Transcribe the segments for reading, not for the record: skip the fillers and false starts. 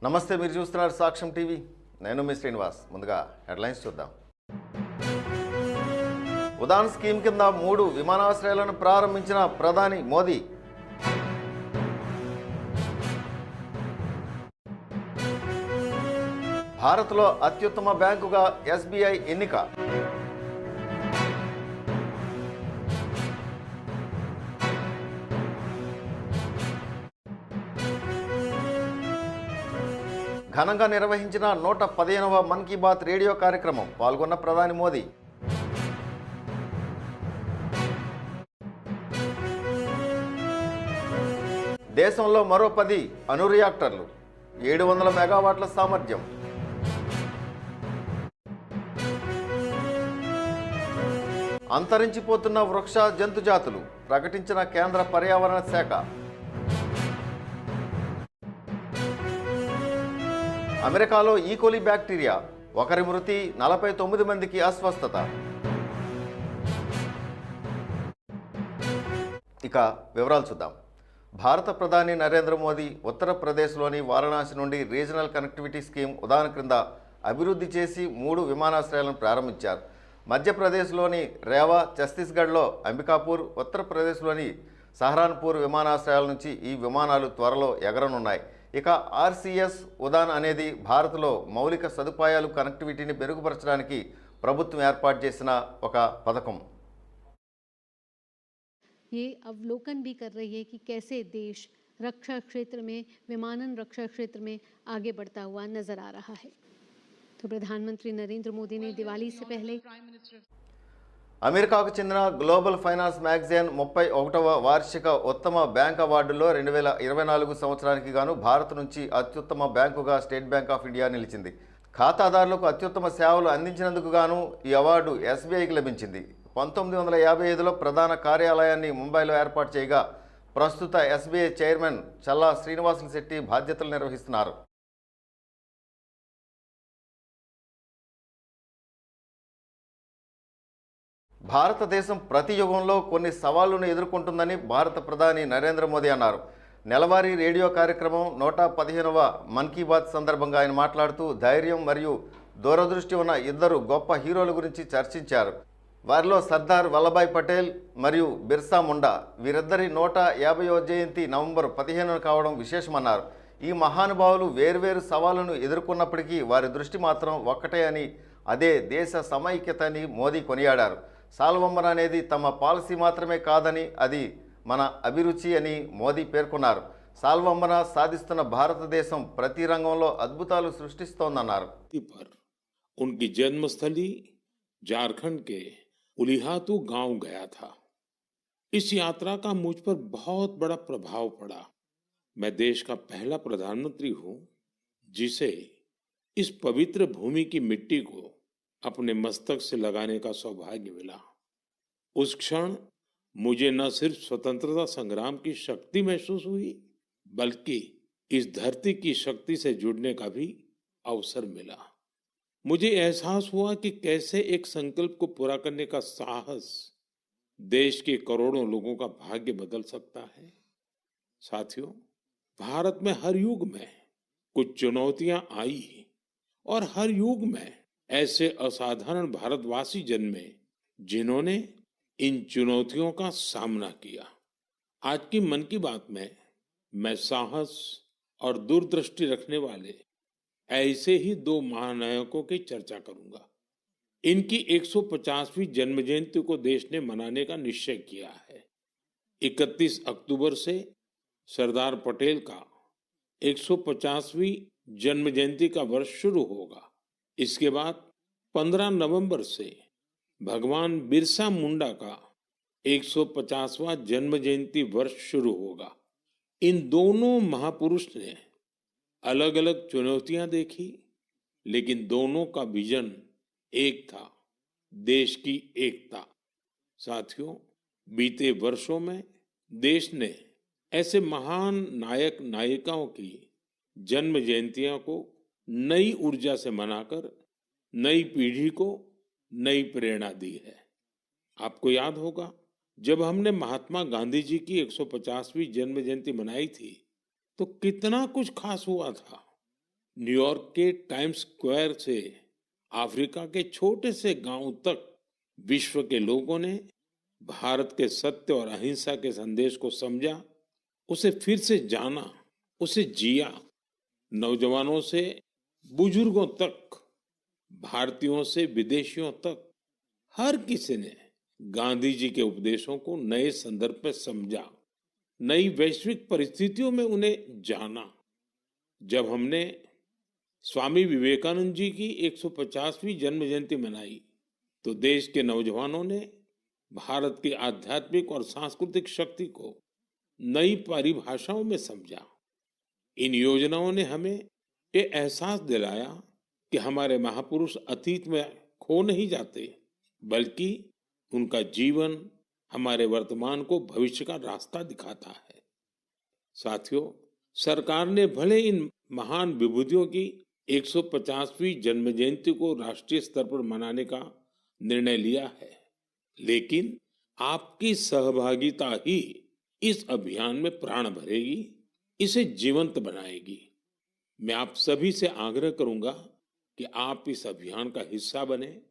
నమస్తే, మీరు చూస్తున్నారు సాక్ష్యం టీవీ. నేను మీ శ్రీనివాస్. ముందుగా హెడ్లైన్స్ చూద్దాం. ఉదాన్ స్కీమ్ కింద 3 విమానాశ్రయాలను ప్రారంభించిన ప్రధాని మోదీ. భారత్లో అత్యుత్తమ బ్యాంకుగా ఎస్బీఐ ఎన్నిక. ఘనంగా నిర్వహించిన 115వ మన్ కీ బాత్ రేడియో కార్యక్రమం. పాల్గొన్న ప్రధాని మోదీ. దేశంలో మరో 10 అణు రియాక్టర్లు, 700 మెగావాట్ల సామర్థ్యం. అంతరించిపోతున్న వృక్ష జంతు జాతులు ప్రకటించిన కేంద్ర పర్యావరణ శాఖ. అమెరికాలో ఈకోలి బ్యాక్టీరియా, ఒకరి మృతి, 49 మందికి అస్వస్థత. ఇక వివరాలు చూద్దాం. భారత ప్రధాని నరేంద్ర మోదీ ఉత్తరప్రదేశ్లోని వారణాసి నుండి రీజనల్ కనెక్టివిటీ స్కీమ్ ఉదాన్ క్రింద అభివృద్ధి చేసి 3 విమానాశ్రయాలను ప్రారంభించారు. మధ్యప్రదేశ్లోని రేవా, ఛత్తీస్గఢ్లో అంబికాపూర్, ఉత్తరప్రదేశ్లోని సహరాన్పూర్ విమానాశ్రయాల నుంచి ఈ విమానాలు త్వరలో ఎగరనున్నాయి. ఇక ఆర్సీఎస్ ఉదాన్ అనేది భారత్లో మౌలిక సదుపాయాలు కనెక్టివిటీని మెరుగుపరచడానికి ప్రభుత్వం ఏర్పాటు చేసిన ఒక పథకం. ये अवलोकन भी कर रही है कि कैसे देश रक्षा क्षेत्र में, विमानन रक्षा क्षेत्र में आगे बढ़ता हुआ नजर आ रहा है। तो प्रधानमंत्री नरेंद्र मोदी ने दिवाली से पहले అమెరికాకు చెందిన గ్లోబల్ ఫైనాన్స్ మ్యాగజైన్ 31వ వార్షిక ఉత్తమ బ్యాంక్ అవార్డులో 2024 సంవత్సరానికి గాను భారత్ నుంచి అత్యుత్తమ బ్యాంకుగా స్టేట్ బ్యాంక్ ఆఫ్ ఇండియా నిలిచింది. ఖాతాదారులకు అత్యుత్తమ సేవలు అందించినందుకు గాను ఈ అవార్డు ఎస్బీఐకి లభించింది. 1955లో ప్రధాన కార్యాలయాన్ని ముంబైలో ఏర్పాటు చేయగా ప్రస్తుత ఎస్బీఐ చైర్మన్ చల్లా శ్రీనివాసులు శెట్టి బాధ్యతలు నిర్వహిస్తున్నారు. భారతదేశం ప్రతి యుగంలో కొన్ని సవాళ్లను ఎదుర్కొంటుందని భారత ప్రధాని నరేంద్ర మోదీ అన్నారు. నెలవారీ రేడియో కార్యక్రమం 115వ మన్ కీ బాత్ సందర్భంగా ఆయన మాట్లాడుతూ ధైర్యం మరియు దూరదృష్టి ఉన్న 2 గొప్ప హీరోల గురించి చర్చించారు. వారిలో సర్దార్ వల్లభాయ్ పటేల్ మరియు బిర్సా ముండా. వీరిద్దరి 150వ జయంతి నవంబర్ 15న కావడం విశేషమన్నారు. ఈ మహానుభావులు వేర్వేరు సవాళ్లను ఎదుర్కొన్నప్పటికీ వారి దృష్టి మాత్రం ఒక్కటే అని, అదే దేశ సమైక్యత అని మోదీ కొనియాడారు. సాల్వంబన అనేది తమ పాలసీ మాత్రమే కాదని, అది మన అభిరుచి అని మోదీ పేర్కొన్నారు. సాల్వంబన సాధిస్తున్న భారతదేశం ప్రతి రంగంలో అద్భుతాలు సృష్టిస్తోందన్నారు. उनकी जन्मस्थली झारखंड के उलिहातू गांव गया था। इस यात्रा का मुझ पर बहुत बड़ा प्रभाव पड़ा। मैं देश का पहला प्रधानमंत्री हूं जिसे इस पवित्र भूमि की मिट्टी को अपने मस्तक से लगाने का सौभाग्य मिला। उस क्षण मुझे न सिर्फ स्वतंत्रता संग्राम की शक्ति महसूस हुई, बल्कि इस धरती की शक्ति से जुड़ने का भी अवसर मिला। मुझे एहसास हुआ कि कैसे एक संकल्प को पूरा करने का साहस देश के करोड़ों लोगों का भाग्य बदल सकता है। साथियों, भारत में हर युग में कुछ चुनौतियां आई और हर युग में ऐसे असाधारण भारतवासी जन्मे जिन्होंने इन चुनौतियों का सामना किया। आज की मन की बात में मैं साहस और दूरदृष्टि रखने वाले ऐसे ही 2 महानायकों की चर्चा करूंगा। इनकी 150वीं जन्म जयंती को देश ने मनाने का निश्चय किया है। 31 अक्टूबर से सरदार पटेल का 150वीं जन्म जयंती का वर्ष शुरू होगा। इसके बाद 15 नवंबर से भगवान बिरसा मुंडा का 150वां जन्म जयंती वर्ष शुरू होगा। इन दोनों महापुरुष ने अलग अलग चुनौतियां देखी, लेकिन दोनों का विजन एक था, देश की एकता। साथियों, बीते वर्षों में देश ने ऐसे महान नायक नायिकाओं की जन्म जयंतियों को नई ऊर्जा से मनाकर नई पीढ़ी को नई प्रेरणा दी है। आपको याद होगा, जब हमने महात्मा गांधी जी की 150वीं जन्म जयंती मनाई थी तो कितना कुछ खास हुआ था। न्यूयॉर्क के टाइम्स स्क्वायर से अफ्रीका के छोटे से गांव तक विश्व के लोगों ने भारत के सत्य और अहिंसा के संदेश को समझा, उसे फिर से जाना, उसे जिया। नौजवानों से बुजुर्गों तक, भारतीयों से विदेशियों तक, हर किसी ने गांधी जी के उपदेशों को नए संदर्भ में समझा, नई वैश्विक परिस्थितियों में उन्हें जाना। जब हमने स्वामी विवेकानंद जी की 150वीं जन्म जयंती मनाई, तो देश के नौजवानों ने भारत की आध्यात्मिक और सांस्कृतिक शक्ति को नई परिभाषाओं में समझा। इन योजनाओं ने हमें ये एहसास दिलाया कि हमारे महापुरुष अतीत में खो नहीं जाते, बल्कि उनका जीवन हमारे वर्तमान को भविष्य का रास्ता दिखाता है। साथियों, सरकार ने भले इन महान विभूतियों की 150वीं जन्म जयंती को राष्ट्रीय स्तर पर मनाने का निर्णय लिया है, लेकिन आपकी सहभागिता ही इस अभियान में प्राण भरेगी, इसे जीवंत बनाएगी। मैं आप सभी से आग्रह करूंगा कि आप इस अभियान का हिस्सा बने,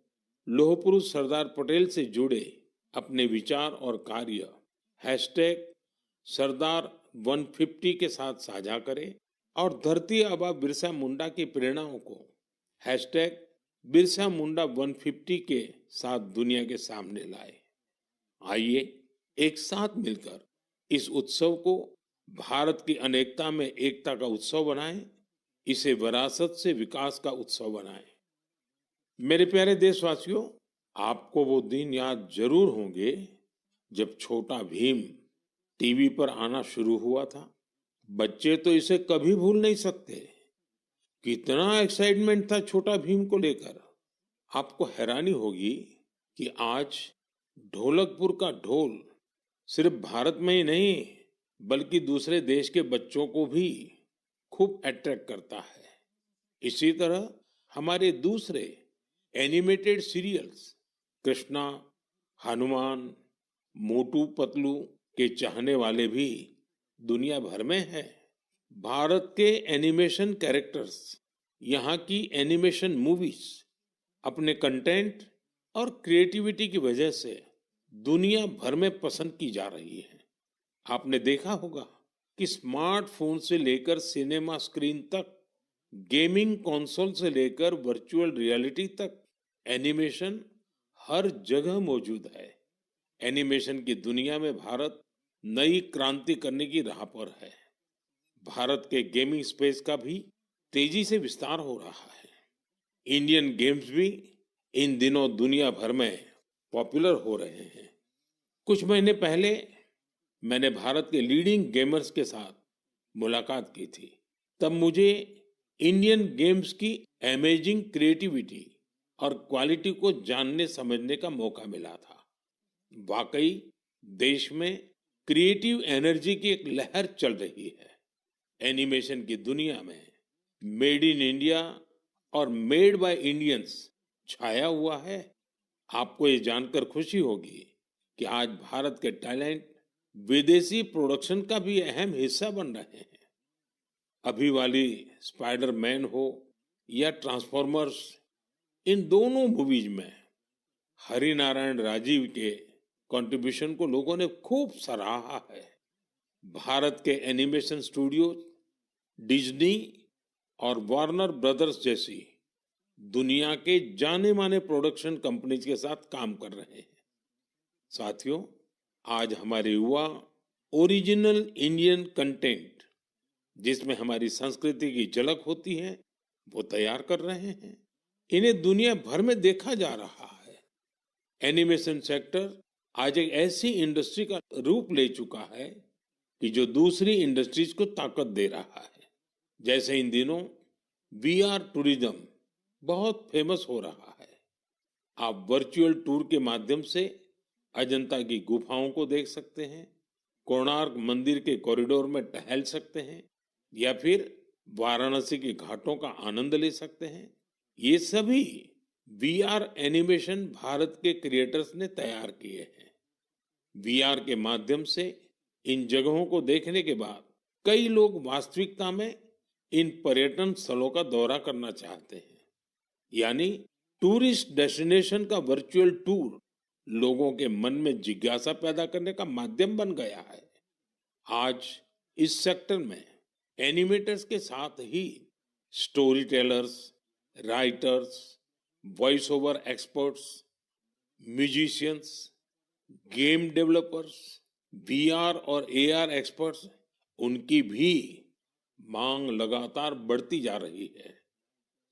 लौह पुरुष सरदार पटेल से जुड़े अपने विचार और कार्य #सरदार150 के साथ साझा करें और धरती आबा बिरसा मुंडा की प्रेरणाओं को बिरसा मुंडा 150 के साथ दुनिया के सामने लाए। आइए एक साथ मिलकर इस उत्सव को भारत की अनेकता में एकता का उत्सव बनाएं, इसे विरासत से विकास का उत्सव बनाएं। मेरे प्यारे देशवासियों, आपको वो दिन याद जरूर होंगे जब छोटा भीम टीवी पर आना शुरू हुआ था। बच्चे तो इसे कभी भूल नहीं सकते। कितना एक्साइटमेंट था छोटा भीम को लेकर। आपको हैरानी होगी कि आज ढोलकपुर का ढोल सिर्फ भारत में ही नहीं, बल्कि दूसरे देश के बच्चों को भी खूब अट्रैक्ट करता है। इसी तरह हमारे दूसरे एनिमेटेड सीरियल्स कृष्णा, हनुमान, मोटू पतलू के चाहने वाले भी दुनिया भर में हैं। भारत के एनिमेशन कैरेक्टर्स, यहाँ की एनिमेशन मूवीज अपने कंटेंट और क्रिएटिविटी की वजह से दुनिया भर में पसंद की जा रही है। आपने देखा होगा कि स्मार्टफोन से लेकर सिनेमा स्क्रीन तक, गेमिंग कंसोल से लेकर वर्चुअल रियलिटी तक एनिमेशन हर जगह मौजूद है। एनिमेशन की दुनिया में भारत नई क्रांति करने की राह पर है। भारत के गेमिंग स्पेस का भी तेजी से विस्तार हो रहा है। इंडियन गेम्स भी इन दिनों दुनिया भर में पॉपुलर हो रहे हैं। कुछ महीने पहले मैंने भारत के लीडिंग गेमर्स के साथ मुलाकात की थी। तब मुझे इंडियन गेम्स की अमेजिंग क्रिएटिविटी और क्वालिटी को जानने समझने का मौका मिला था। वाकई देश में क्रिएटिव एनर्जी की एक लहर चल रही है। एनिमेशन की दुनिया में मेड इन इंडिया और मेड बाय इंडियंस छाया हुआ है। आपको ये जानकर खुशी होगी कि आज भारत के टैलेंट विदेशी प्रोडक्शन का भी अहम हिस्सा बन रहे हैं। अभी वाली स्पाइडरमैन हो या ट्रांसफॉर्मर्स, इन दोनों मूवीज में हरिनारायण राजीव के कंट्रीब्यूशन को लोगों ने खूब सराहा है। भारत के एनिमेशन स्टूडियो डिज्नी और वार्नर ब्रदर्स जैसी दुनिया के जाने माने प्रोडक्शन कंपनीज के साथ काम कर रहे हैं। साथियों, आज हमारे युवा ओरिजिनल इंडियन कंटेंट, जिसमें हमारी संस्कृति की झलक होती है, वो तैयार कर रहे हैं। इन्हें दुनिया भर में देखा जा रहा है। एनिमेशन सेक्टर आज एक ऐसी इंडस्ट्री का रूप ले चुका है कि जो दूसरी इंडस्ट्रीज को ताकत दे रहा है। जैसे इन दिनों वीआर टूरिज्म बहुत फेमस हो रहा है। आप वर्चुअल टूर के माध्यम से अजंता की गुफाओं को देख सकते हैं, कोणार्क मंदिर के कॉरिडोर में टहल सकते हैं, या फिर वाराणसी के घाटों का आनंद ले सकते हैं। ये सभी वीआर एनिमेशन भारत के क्रिएटर्स ने तैयार किए हैं। वीआर के माध्यम से इन जगहों को देखने के बाद कई लोग वास्तविकता में इन पर्यटन स्थलों का दौरा करना चाहते हैं। यानी टूरिस्ट डेस्टिनेशन का वर्चुअल टूर लोगों के मन में जिज्ञासा पैदा करने का माध्यम बन गया है। आज इस सेक्टर में एनिमेटर्स के साथ ही story tellers, writers, voice over experts, musicians, game developers, VR और एआर एक्सपर्ट्स, उनकी भी मांग लगातार बढ़ती जा रही है।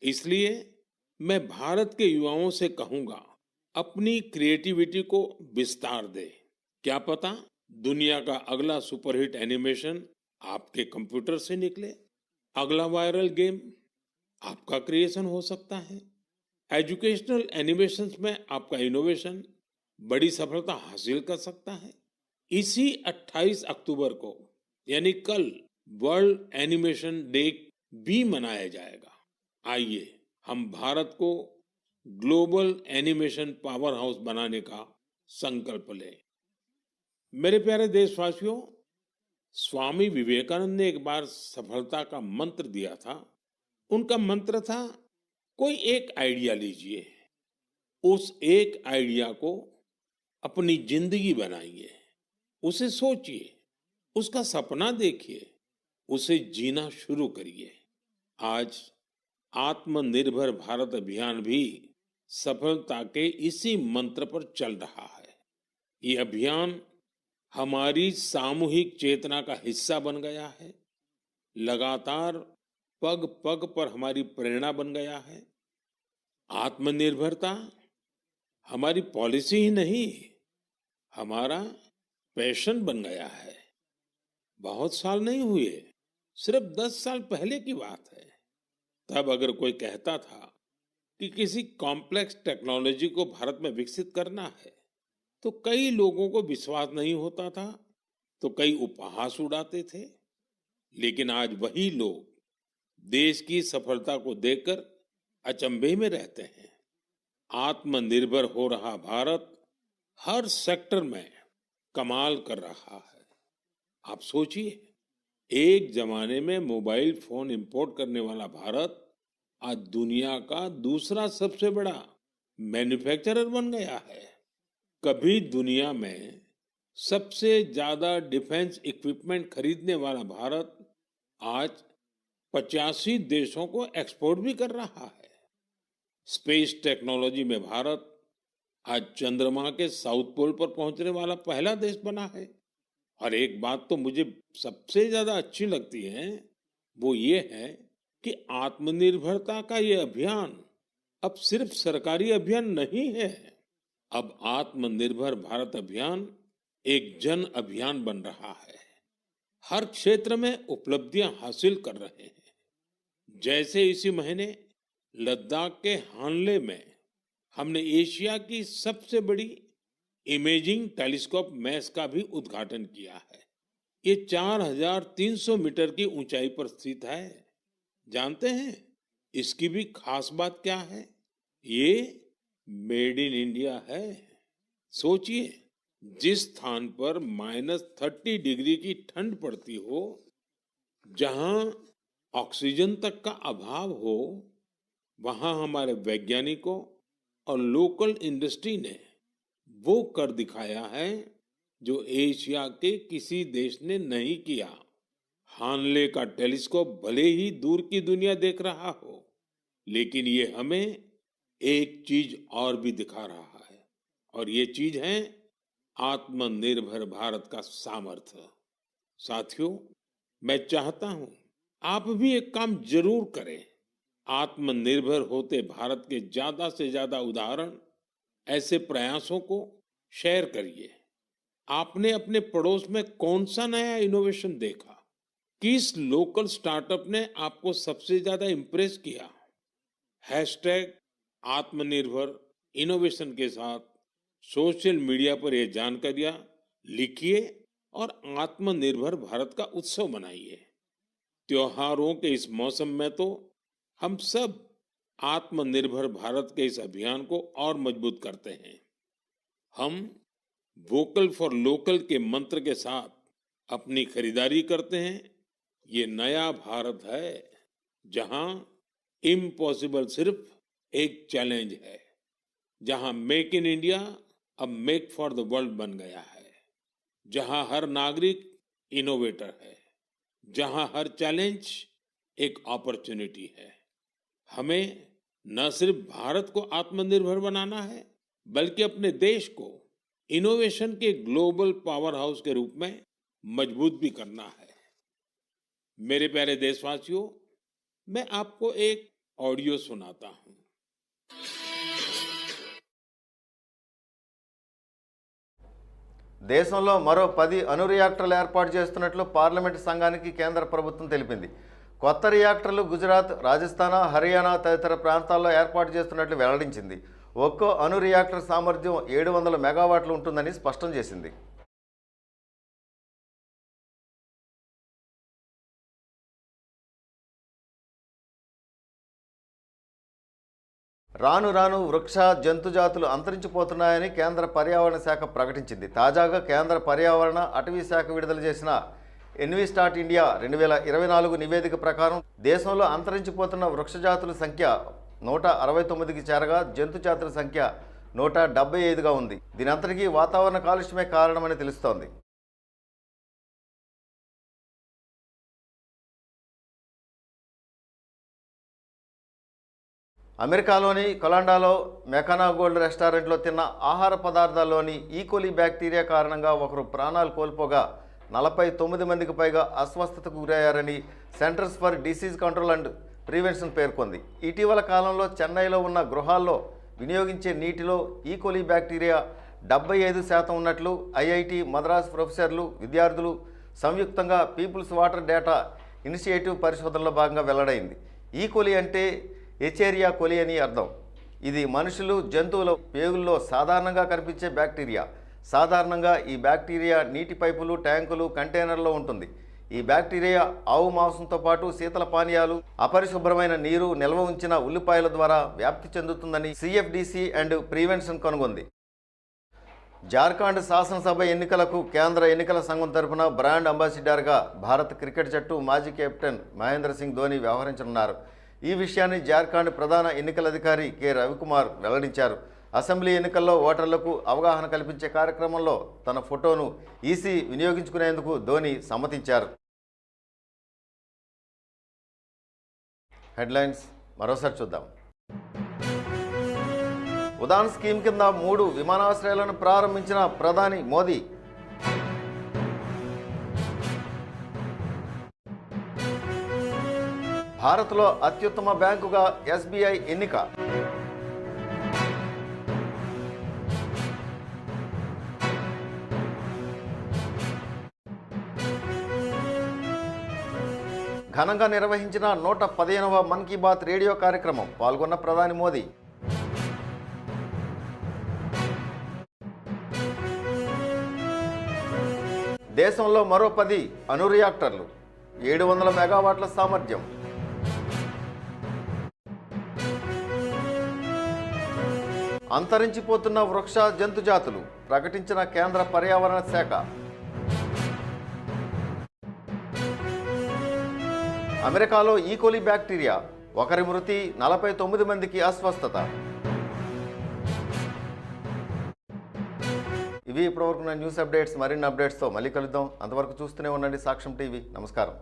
इसलिए मैं भारत के युवाओं से कहूंगा, अपनी क्रिएटिविटी को विस्तार दे। क्या पता दुनिया का अगला सुपरहिट एनिमेशन आपके कंप्यूटर से निकले, अगला वायरल गेम आपका क्रिएशन हो सकता है। एजुकेशनल एनिमेशंस में आपका इनोवेशन बड़ी सफलता हासिल कर सकता है। इसी 28 अक्टूबर को यानी कल वर्ल्ड एनिमेशन डे भी मनाया जाएगा। आइए हम भारत को ग्लोबल एनिमेशन पावर हाउस बनाने का संकल्प लें। मेरे प्यारे देशवासियों, स्वामी विवेकानंद ने एक बार सफलता का मंत्र दिया था। उनका मंत्र था, कोई एक आइडिया लीजिए, उस एक आइडिया को अपनी जिंदगी बनाइए, उसे सोचिए, उसका सपना देखिए, उसे जीना शुरू करिए। आज आत्मनिर्भर भारत अभियान भी सफलता के इसी मंत्र पर चल रहा है। ये अभियान हमारी सामूहिक चेतना का हिस्सा बन गया है, लगातार पग पग पर हमारी प्रेरणा बन गया है। आत्मनिर्भरता हमारी पॉलिसी ही नहीं, हमारा पैशन बन गया है। बहुत साल नहीं हुए, सिर्फ 10 साल पहले की बात है। तब अगर कोई कहता था कि किसी कॉम्प्लेक्स टेक्नोलॉजी को भारत में विकसित करना है, तो कई लोगों को विश्वास नहीं होता था, तो कई उपहास उड़ाते थे। लेकिन आज वही लोग देश की सफलता को देखकर अचंभे में रहते हैं। आत्मनिर्भर हो रहा भारत हर सेक्टर में कमाल कर रहा है। आप सोचिए, एक जमाने में मोबाइल फोन इंपोर्ट करने वाला भारत आज दुनिया का दूसरा सबसे बड़ा मैन्युफैक्चरर बन गया है। कभी दुनिया में सबसे ज्यादा डिफेंस इक्विपमेंट खरीदने वाला भारत आज 85 देशों को एक्सपोर्ट भी कर रहा है। स्पेस टेक्नोलॉजी में भारत आज चंद्रमा के साउथ पोल पर पहुंचने वाला पहला देश बना है। और एक बात तो मुझे सबसे ज्यादा अच्छी लगती है, वो ये है कि आत्मनिर्भरता का ये अभियान अब सिर्फ सरकारी अभियान नहीं है। अब आत्मनिर्भर भारत अभियान एक जन अभियान बन रहा है। हर क्षेत्र में उपलब्धियां हासिल कर रहे हैं। जैसे इसी महीने लद्दाख के हानले में हमने एशिया की सबसे बड़ी इमेजिंग टेलीस्कोप मैस का भी उद्घाटन किया है। ये 4300 मीटर की ऊंचाई पर स्थित है। जानते हैं इसकी भी खास बात क्या है? ये मेड इन इंडिया है। सोचिए, जिस स्थान पर -30 डिग्री की ठंड पड़ती हो, जहां ऑक्सीजन तक का अभाव हो, वहां हमारे वैज्ञानिकों और लोकल इंडस्ट्री ने वो कर दिखाया है जो एशिया के किसी देश ने नहीं किया। हानले का टेलीस्कोप भले ही दूर की दुनिया देख रहा हो, लेकिन ये हमें एक चीज और भी दिखा रहा है, और ये चीज है आत्मनिर्भर भारत का सामर्थ्य। साथियों, मैं चाहता हूं आप भी एक काम जरूर करें। आत्मनिर्भर होते भारत के ज्यादा से ज्यादा उदाहरण, ऐसे प्रयासों को शेयर करिए। आपने अपने पड़ोस में कौन सा नया इनोवेशन देखा? किस लोकल स्टार्टअप ने आपको सबसे ज्यादा इंप्रेस किया? हैशटैग आत्मनिर्भर इनोवेशन के साथ सोशल मीडिया पर यह जानकारियां लिखिए और आत्मनिर्भर भारत का उत्सव मनाइए। त्योहारों के इस मौसम में तो हम सब आत्मनिर्भर भारत के इस अभियान को और मजबूत करते हैं। हम वोकल फॉर लोकल के मंत्र के साथ अपनी खरीदारी करते हैं। ये नया भारत है, जहां इम्पॉसिबल सिर्फ एक चैलेंज है, जहां मेक इन इंडिया अब मेक फॉर द वर्ल्ड बन गया है, जहां हर नागरिक इनोवेटर है, जहां हर चैलेंज एक अपॉर्चुनिटी है। हमें न सिर्फ भारत को आत्मनिर्भर बनाना है, बल्कि अपने देश को इनोवेशन के ग्लोबल पावर हाउस के रूप में मजबूत भी करना है। मेरे प्यारे देशवासियों, मैं आपको एक ऑडियो सुनाता हूं। దేశంలో మరో 10 అణు రియాక్టర్లు ఏర్పాటు చేస్తున్నట్లు పార్లమెంటు సంఘానికి కేంద్ర ప్రభుత్వం తెలిపింది. కొత్త రియాక్టర్లు గుజరాత్, రాజస్థాన్, హర్యానా తదితర ప్రాంతాల్లో ఏర్పాటు చేస్తున్నట్లు వెల్లడించింది. ఒక్కో అణు రియాక్టర్ సామర్థ్యం 700 మెగావాట్లు ఉంటుందని స్పష్టం చేసింది. రాను రాను వృక్ష జంతుజాతులు అంతరించిపోతున్నాయని కేంద్ర పర్యావరణ శాఖ ప్రకటించింది. తాజాగా కేంద్ర పర్యావరణ అటవీ శాఖ విడుదల చేసిన ఎన్విస్టాట్ ఇండియా 2024 నివేదిక ప్రకారం దేశంలో అంతరించిపోతున్న వృక్షజాతుల సంఖ్య 169కి చేరగా జంతుజాతుల సంఖ్య 175గా ఉంది. దీనంతటికీ వాతావరణ కాలుష్యమే కారణమని తెలుస్తోంది. అమెరికాలోని కొలండాలో మెకానా గోల్డ్ రెస్టారెంట్లో తిన్న ఆహార పదార్థాల్లోని ఈకోలీ బ్యాక్టీరియా కారణంగా ఒకరు ప్రాణాలు కోల్పోగా 49 మందికి పైగా అస్వస్థతకు గురయ్యారని Centers for Disease Control and Prevention పేర్కొంది. ఇటీవల కాలంలో చెన్నైలో ఉన్న గృహాల్లో వినియోగించే నీటిలో ఈకోలీ బ్యాక్టీరియా 75% ఉన్నట్లు ఐఐటి మద్రాస్ ప్రొఫెసర్లు, విద్యార్థులు సంయుక్తంగా పీపుల్స్ వాటర్ డేటా ఇనిషియేటివ్ పరిశోధనలో భాగంగా వెల్లడైంది. ఈకోలీ అంటే ఎచేరియా కొలి అని అర్థం. ఇది మనుషులు, జంతువుల పేగుల్లో సాధారణంగా కనిపించే బ్యాక్టీరియా. సాధారణంగా ఈ బ్యాక్టీరియా నీటి పైపులు, ట్యాంకులు, కంటైనర్లో ఉంటుంది. ఈ బ్యాక్టీరియా ఆవు మాంసంతో పాటు శీతల పానీయాలు, అపరిశుభ్రమైన నీరు, నిల్వ ఉంచిన ఉల్లిపాయల ద్వారా వ్యాప్తి చెందుతుందని సిఎఫ్డిసి అండ్ ప్రివెన్షన్ కనుగొంది. జార్ఖండ్ శాసనసభ ఎన్నికలకు కేంద్ర ఎన్నికల సంఘం తరఫున బ్రాండ్ అంబాసిడర్గా భారత క్రికెట్ జట్టు మాజీ కెప్టెన్ మహేంద్ర సింగ్ ధోని వ్యవహరించనున్నారు. ఈ విషయాన్ని జార్ఖండ్ ప్రధాన ఎన్నికల అధికారి కె రవికుమార్ వెల్లడించారు. అసెంబ్లీ ఎన్నికల్లో ఓటర్లకు అవగాహన కల్పించే కార్యక్రమంలో తన ఫోటోను ఈసీ వినియోగించుకునేందుకు ధోని సమ్మతించారు. హెడ్లైన్స్ మరోసారి చూద్దాం. ఉడాన్ స్కీమ్ కింద 3 విమానాశ్రయాలను ప్రారంభించిన ప్రధాని మోదీ. భారత్లో అత్యుత్తమ బ్యాంకుగా ఎస్బీఐ ఎన్నిక. ఘనంగా నిర్వహించిన 115వ మన్ కీ బాత్ రేడియో కార్యక్రమం పాల్గొన్న ప్రధాని మోదీ. దేశంలో మరో 10 అణు రియాక్టర్లు, 700 మెగావాట్ల సామర్థ్యం. అంతరించిపోతున్న వృక్ష జంతుజాతులు ప్రకటించిన కేంద్ర పర్యావరణ శాఖ. అమెరికాలో ఈకోలీ బ్యాక్టీరియా, ఒకరి మృతి, 49 మందికి అస్వస్థత. ఇవి ఇప్పటివరకు నా న్యూస్ అప్డేట్స్. మరిన్ని అప్డేట్స్తో మళ్ళీ కలుద్దాం. అంతవరకు చూస్తూనే ఉండండి సాక్ష్యం టీవీ. నమస్కారం.